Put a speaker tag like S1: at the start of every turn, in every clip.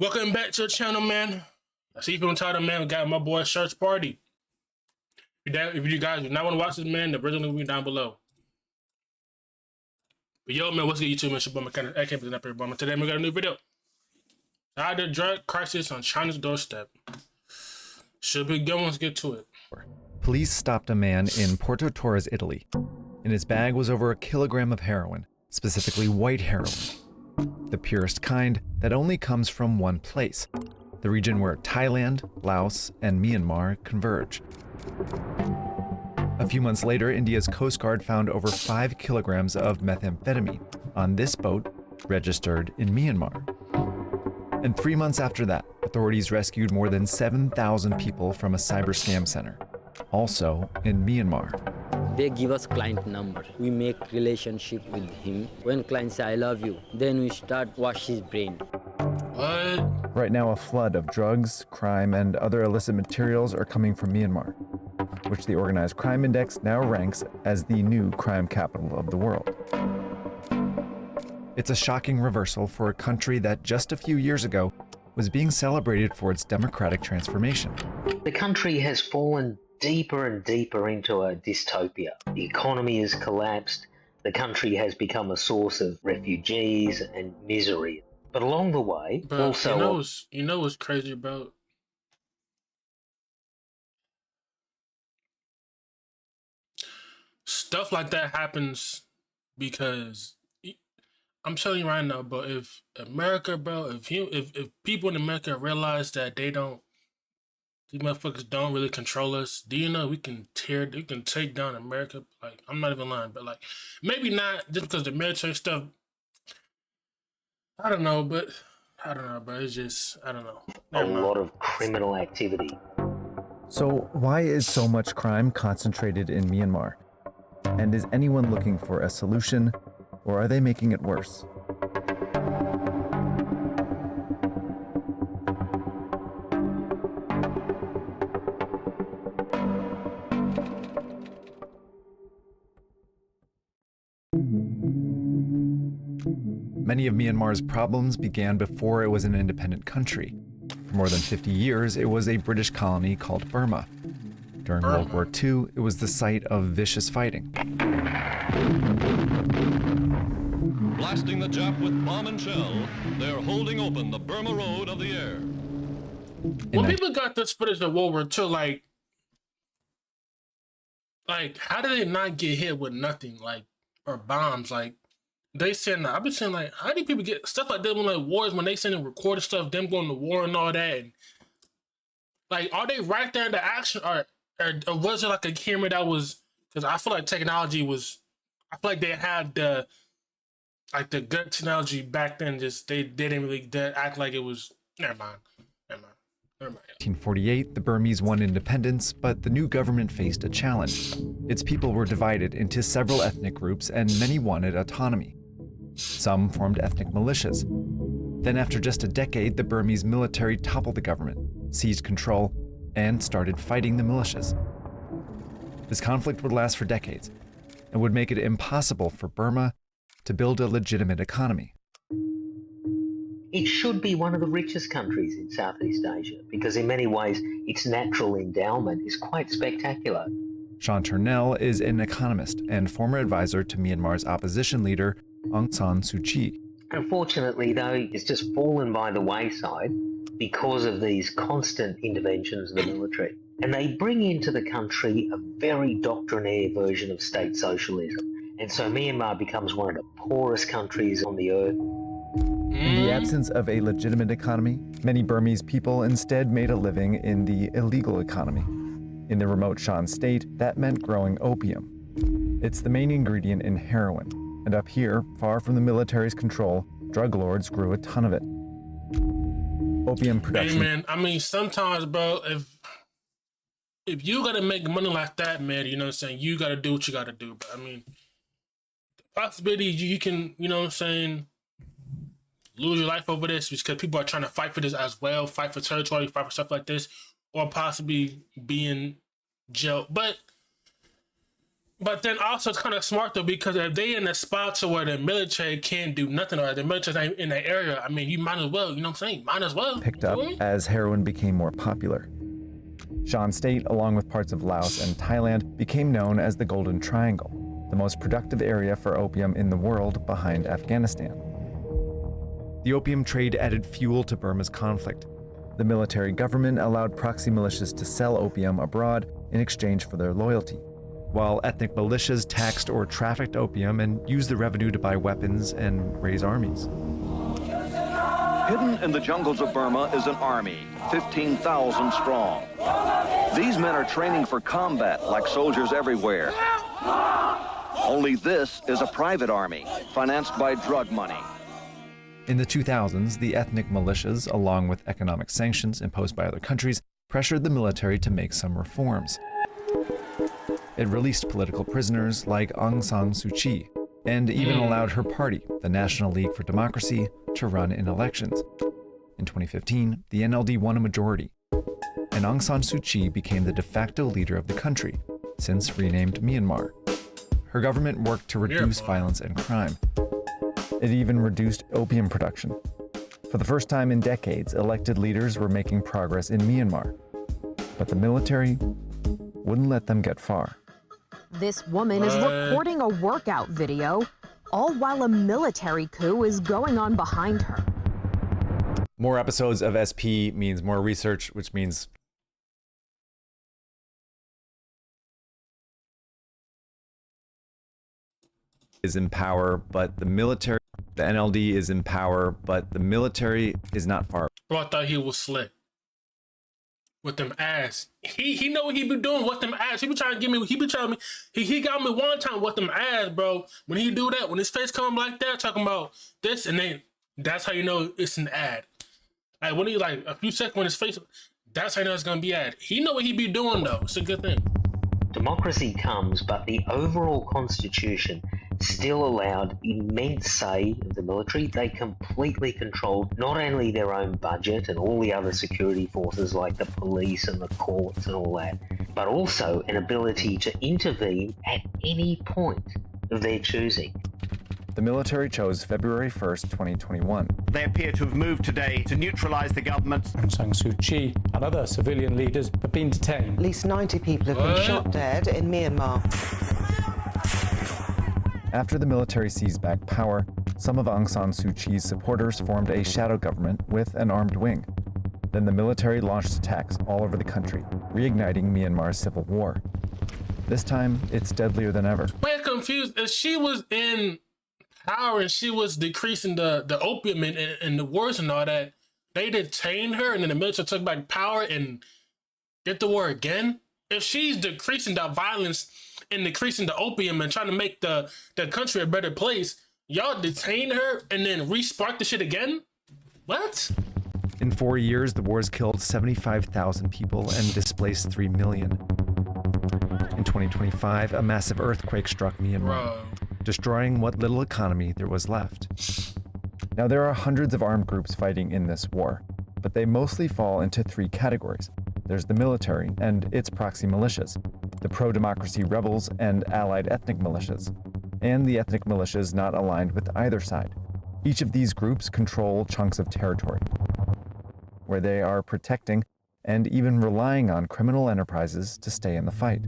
S1: Welcome back to the channel, man. I see you feeling tired, man. We got my boy Search Party. If you guys do not want to watch this, man, the original will be down below. But yo, man, what's good, YouTube? Man, it's your boy Mickal. I can't be up here, bro. Today we got a new video. How the drug crisis on China's doorstep. Should be good. Let's get to it.
S2: Police stopped a man in Porto Torres, Italy. In his bag was over 1 kilogram of heroin, specifically white heroin, the purest kind that only comes from one place, the region where Thailand, Laos, and Myanmar converge. A few months later, India's Coast Guard found over 5 kilograms of methamphetamine on this boat registered in Myanmar. And 3 months after that, authorities rescued more than 7,000 people from a cyber scam center, also in Myanmar.
S3: They give us client number. We make relationship with him. When client say, I love you, then we start wash his brain.
S1: What?
S2: Right now, a flood of drugs, crime, and other illicit materials are coming from Myanmar, which the Organized Crime Index now ranks as the new crime capital of the world. It's a shocking reversal for a country that just a few years ago was being celebrated for its democratic transformation.
S4: The country has fallen deeper and deeper into a dystopia. The economy has collapsed. The country has become a source of refugees and misery. But along the way,
S1: But
S4: also...
S1: you know what's crazy about? Stuff like that happens because I'm telling you right now, bro. If America, bro, if people in America realize that these motherfuckers don't really control us, do you know we can take down America? Like, I'm not even lying, but like, maybe not just because the military stuff. I don't know, bro. It's just, I don't know.
S4: a lot of criminal activity.
S2: So why is so much crime concentrated in Myanmar? And is anyone looking for a solution, or are they making it worse? Many of Myanmar's problems began before it was an independent country. For more than 50 years, it was a British colony called Burma. During World War II, it was the site of vicious fighting.
S5: Blasting the Jap with bomb and shell, they're holding open the Burma Road of the air.
S1: When people got this footage of World War II, like, how did they not get hit with nothing, like, or bombs? Like, they saying, I've been saying, like, how do people get stuff like that when, like, wars, when they send and recorded stuff, them going to war and all that? And, like, are they right there in the action, or was it like a camera that was, because I feel like technology was, I feel like they had the good technology back then, just, they didn't really act like it was, never mind.
S2: 1948, the Burmese won independence, but the new government faced a challenge. Its people were divided into several ethnic groups, and many wanted autonomy. Some formed ethnic militias. Then after just a decade, the Burmese military toppled the government, seized control, and started fighting the militias. This conflict would last for decades, and would make it impossible for Burma to build a legitimate economy.
S4: It should be one of the richest countries in Southeast Asia because in many ways its natural endowment is quite spectacular.
S2: Sean Turnell is an economist and former advisor to Myanmar's opposition leader Aung San Suu Kyi.
S4: Unfortunately, though, it's just fallen by the wayside because of these constant interventions of the military. And they bring into the country a very doctrinaire version of state socialism. And so Myanmar becomes one of the poorest countries on the earth.
S2: In the absence of a legitimate economy, many Burmese people instead made a living in the illegal economy. In the remote Shan state, that meant growing opium. It's the main ingredient in heroin, and up here, far from the military's control, drug lords grew a ton of it. Opium production...
S1: Hey, man, I mean, sometimes, bro, if you gotta make money like that, man, you know what I'm saying, you gotta do what you gotta do. But I mean, the possibility you can, you know what I'm saying, lose your life over this because people are trying to fight for this as well, fight for territory, fight for stuff like this, or possibly be in jail. But But then also it's kind of smart though, because if they in a spot to where the military can't do nothing, or the military's not in that area, I mean, you might as well, you know what I'm saying? Might as well.
S2: Picked up as heroin became more popular. Shan State, along with parts of Laos and Thailand, became known as the Golden Triangle, the most productive area for opium in the world behind Afghanistan. The opium trade added fuel to Burma's conflict. The military government allowed proxy militias to sell opium abroad in exchange for their loyalty, while ethnic militias taxed or trafficked opium and used the revenue to buy weapons and raise armies.
S6: Hidden in the jungles of Burma is an army, 15,000 strong. These men are training for combat like soldiers everywhere. Only this is a private army, financed by drug money.
S2: In the 2000s, the ethnic militias, along with economic sanctions imposed by other countries, pressured the military to make some reforms. It released political prisoners like Aung San Suu Kyi, and even allowed her party, the National League for Democracy, to run in elections. In 2015, the NLD won a majority, and Aung San Suu Kyi became the de facto leader of the country, since renamed Myanmar. Her government worked to reduce violence and crime. It even reduced opium production. For the first time in decades, elected leaders were making progress in Myanmar, but the military wouldn't let them get far.
S7: This woman is recording a workout video, all while a military coup is going on behind her.
S2: More episodes of SP means more research, which means is in power, but the military, the NLD is in power, but the military is not far.
S1: Bro, I thought he was slick. With them ass. He know what he be doing with them ass. He be trying to give me, he got me one time with them ass, bro. When he do that, when his face come like that, talking about this, and then that's how you know it's an ad. Like when he like a few seconds when his face, that's how you know it's gonna be ad. He know what he be doing though. It's a good thing.
S4: Democracy comes, but the overall constitution still allowed immense say of the military. They completely controlled not only their own budget and all the other security forces like the police and the courts and all that, but also an ability to intervene at any point of their choosing.
S2: The military chose February 1st, 2021.
S8: They appear to have moved today to neutralize the government.
S9: Aung San Suu Kyi and other civilian leaders have been detained.
S10: At least 90 people have been shot dead in Myanmar.
S2: After the military seized back power, some of Aung San Suu Kyi's supporters formed a shadow government with an armed wing. Then the military launched attacks all over the country, reigniting Myanmar's civil war. This time, it's deadlier than ever.
S1: I'm confused. If she was in power and she was decreasing the opium and the wars and all that, they detained her and then the military took back power and did the war again? If she's decreasing the violence and decreasing the opium and trying to make the country a better place, y'all detain her and then re-spark the shit again? What?
S2: In 4 years, the wars killed 75,000 people and displaced 3 million. In 2025, a massive earthquake struck Myanmar, destroying what little economy there was left. Now, there are hundreds of armed groups fighting in this war, but they mostly fall into 3 categories. There's the military and its proxy militias, the pro-democracy rebels and allied ethnic militias, and the ethnic militias not aligned with either side. Each of these groups control chunks of territory, where they are protecting and even relying on criminal enterprises to stay in the fight.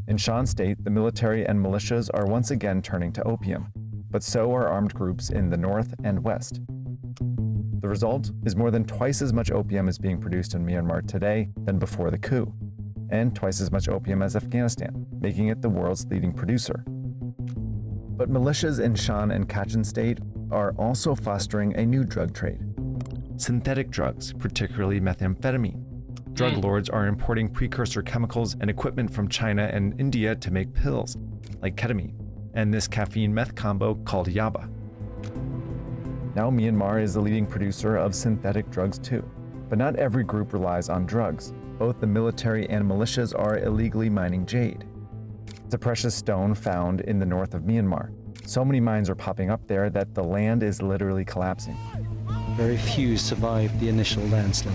S2: In Shan State, the military and militias are once again turning to opium, but so are armed groups in the north and west. The result is more than twice as much opium is being produced in Myanmar today than before the coup, and twice as much opium as Afghanistan, making it the world's leading producer. But militias in Shan and Kachin State are also fostering a new drug trade. Synthetic drugs, particularly methamphetamine. Drug lords are importing precursor chemicals and equipment from China and India to make pills, like ketamine, and this caffeine-meth combo called yaba. Now Myanmar is the leading producer of synthetic drugs too. But not every group relies on drugs. Both the military and militias are illegally mining jade. It's a precious stone found in the north of Myanmar. So many mines are popping up there that the land is literally collapsing.
S9: Very few survived the initial landslide.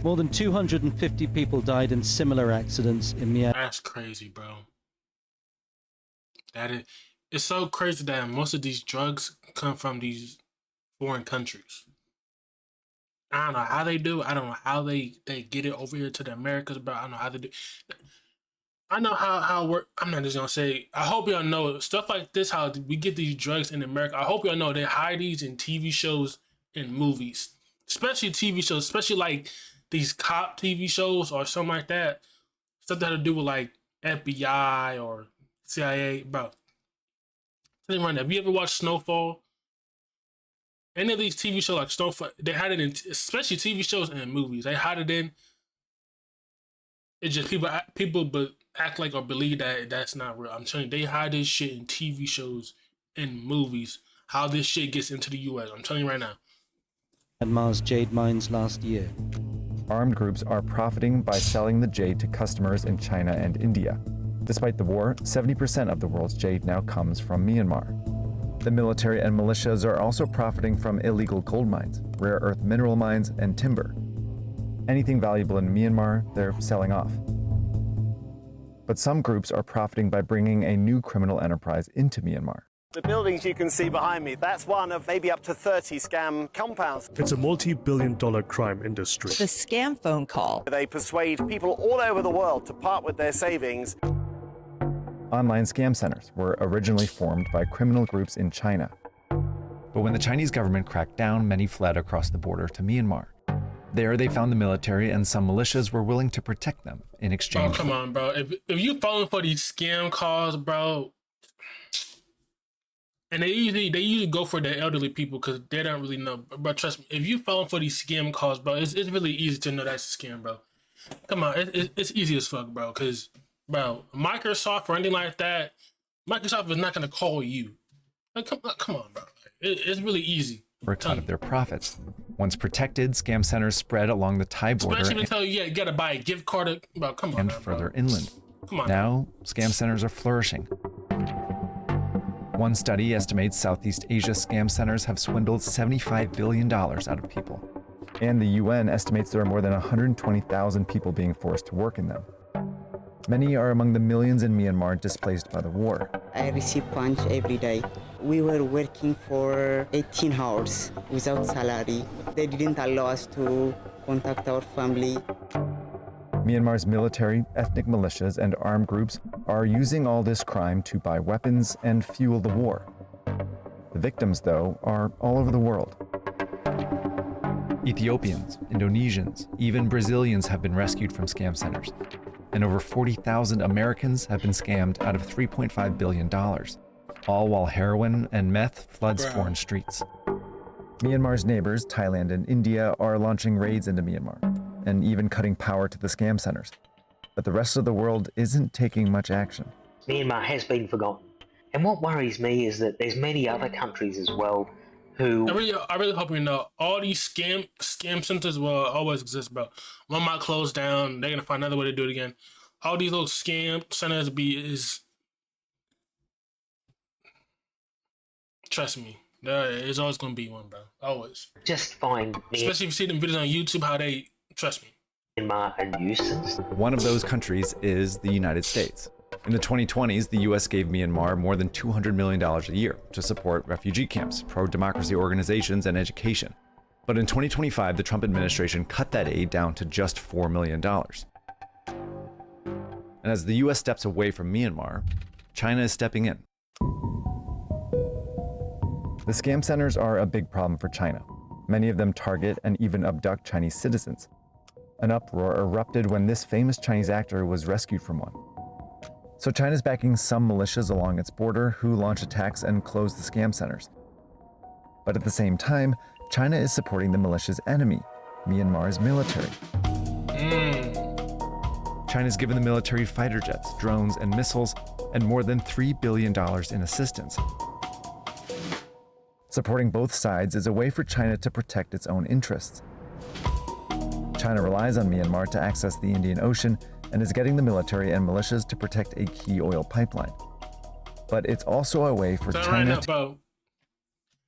S11: More than 250 people died in similar accidents in Myanmar.
S1: That's crazy, bro. It's so crazy that most of these drugs come from these foreign countries. I don't know how they do it. I don't know how they get it over here to the Americas, but I don't know how they do. I know how it work. I'm not just gonna say. I hope y'all know stuff like this. How we get these drugs in America. I hope y'all know they hide these in TV shows and movies, especially TV shows, especially like these cop TV shows or something like that. Stuff that have to do with like FBI or CIA. Bro, tell me right now, have you ever watched Snowfall? Any of these TV shows like Snowfall, they hide it in, especially TV shows and movies. They hide it in. It's just people but act like or believe that that's not real. I'm telling you, they hide this shit in TV shows and movies. How this shit gets into the U.S. I'm telling you right now.
S11: Myanmar's jade mines last year.
S2: Armed groups are profiting by selling the jade to customers in China and India. Despite the war, 70% of the world's jade now comes from Myanmar. The military and militias are also profiting from illegal gold mines, rare earth mineral mines, and timber. Anything valuable in Myanmar, they're selling off. But some groups are profiting by bringing a new criminal enterprise into Myanmar.
S8: The buildings you can see behind me, that's one of maybe up to 30 scam compounds.
S12: It's a multi-billion-dollar crime industry.
S10: The scam phone call.
S8: They persuade people all over the world to part with their savings.
S2: Online scam centers were originally formed by criminal groups in China. But when the Chinese government cracked down, many fled across the border to Myanmar. There, they found the military and some militias were willing to protect them in exchange.
S1: Oh, come on, bro. If you falling for these scam calls, bro, and they usually go for the elderly people because they don't really know. But trust me, if you falling for these scam calls, bro, it's really easy to know that's a scam, bro. Come on, it's easy as fuck, bro. Because, bro, Microsoft or anything like that, Microsoft is not gonna call you. Like, come on, bro. It's really easy.
S2: Were cut of their profits. Once protected, scam centers spread along the Thai border.
S1: Especially to tell you, you gotta buy a gift card. Bro, come on,
S2: and
S1: now,
S2: further
S1: bro.
S2: inland.
S1: Come on.
S2: Now, scam centers are flourishing. One study estimates Southeast Asia scam centers have swindled $75 billion out of people. And the UN estimates there are more than 120,000 people being forced to work in them. Many are among the millions in Myanmar displaced by the war.
S13: I receive punch every day. We were working for 18 hours without salary. They didn't allow us to contact our family.
S2: Myanmar's military, ethnic militias, and armed groups are using all this crime to buy weapons and fuel the war. The victims, though, are all over the world. Ethiopians, Indonesians, even Brazilians have been rescued from scam centers. And over 40,000 Americans have been scammed out of $3.5 billion, all while heroin and meth floods foreign streets. Myanmar's neighbors, Thailand and India, are launching raids into Myanmar and even cutting power to the scam centers. But the rest of the world isn't taking much action.
S4: Myanmar has been forgotten. And what worries me is that there's many other countries as well who...
S1: I really hope you know, all these scam centers will always exist, bro. One might close down, they're gonna find another way to do it again. All these little scam centers trust me, there is always gonna be one, bro. Always.
S4: Just find...
S1: Especially if you see them videos on YouTube, how they... Trust me.
S4: Myanmar a nuisance.
S2: One of those countries is the United States. In the 2020s, the U.S. gave Myanmar more than $200 million a year to support refugee camps, pro-democracy organizations, and education. But in 2025, the Trump administration cut that aid down to just $4 million. And as the U.S. steps away from Myanmar, China is stepping in. The scam centers are a big problem for China. Many of them target and even abduct Chinese citizens. An uproar erupted when this famous Chinese actor was rescued from one. So China's backing some militias along its border who launch attacks and close the scam centers. But at the same time, China is supporting the militia's enemy, Myanmar's military. China's given the military fighter jets, drones, and missiles, and more than $3 billion in assistance. Supporting both sides is a way for China to protect its own interests. China relies on Myanmar to access the Indian Ocean and is getting the military and militias to protect a key oil pipeline. But it's also a way for China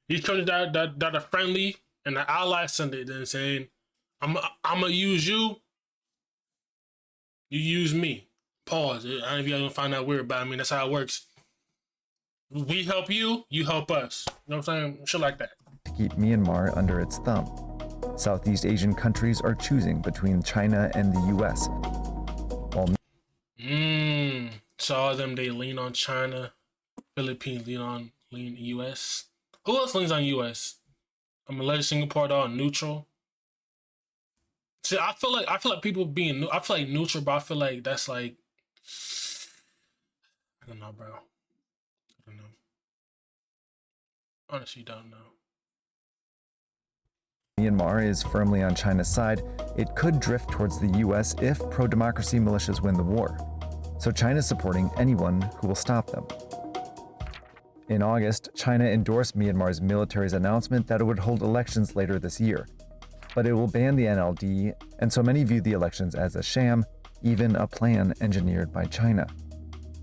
S1: these countries that are friendly and the allies, they're saying, I'm gonna use you. You use me. Pause. I don't know if y'all gonna find out weird, but I mean that's how it works. We help you, you help us. You know what I'm saying? Shit like that.
S2: To keep Myanmar under its thumb. Southeast Asian countries are choosing between China and the US. While
S1: So all of them, they lean on China. Philippines lean US. Who else leans on US? I'm gonna let Singapore all neutral. See, I feel like people being I feel like neutral, but I feel like that's like I don't know, bro. I don't know. Honestly, don't know.
S2: Myanmar is firmly on China's side, it could drift towards the US if pro-democracy militias win the war. So China's supporting anyone who will stop them. In August, China endorsed Myanmar's military's announcement that it would hold elections later this year. But it will ban the NLD, and so many view the elections as a sham, even a plan engineered by China.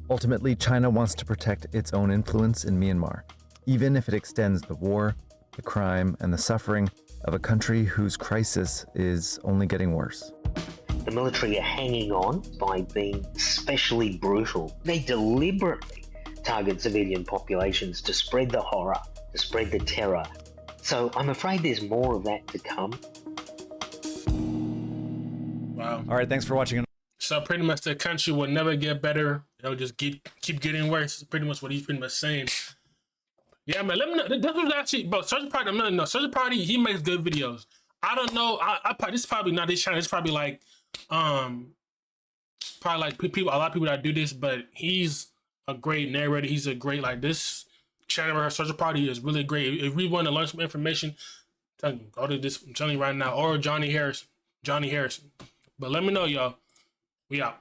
S2: Ultimately, China wants to protect its own influence in Myanmar, even if it extends the war, the crime, and the suffering of a country whose crisis is only getting worse.
S4: The military are hanging on by being especially brutal. They deliberately target civilian populations to spread the horror, to spread the terror. So I'm afraid there's more of that to come.
S1: Wow.
S2: All right, thanks for watching.
S1: So pretty much the country will never get better. It'll just keep getting worse. Pretty much what he's pretty much saying. Yeah, man. Let me know. This was actually, bro. Surgeon Party. I'm not know. Surgeon Party. He makes good videos. I don't know. This is probably not his channel. It's probably like, probably like people. A lot of people that do this, but he's a great narrator. He's a great this channel. Surgeon Party is really great. If we want to learn some information, tell you, go to this. I'm telling you right now, or Johnny Harrison. But let me know, y'all. We out.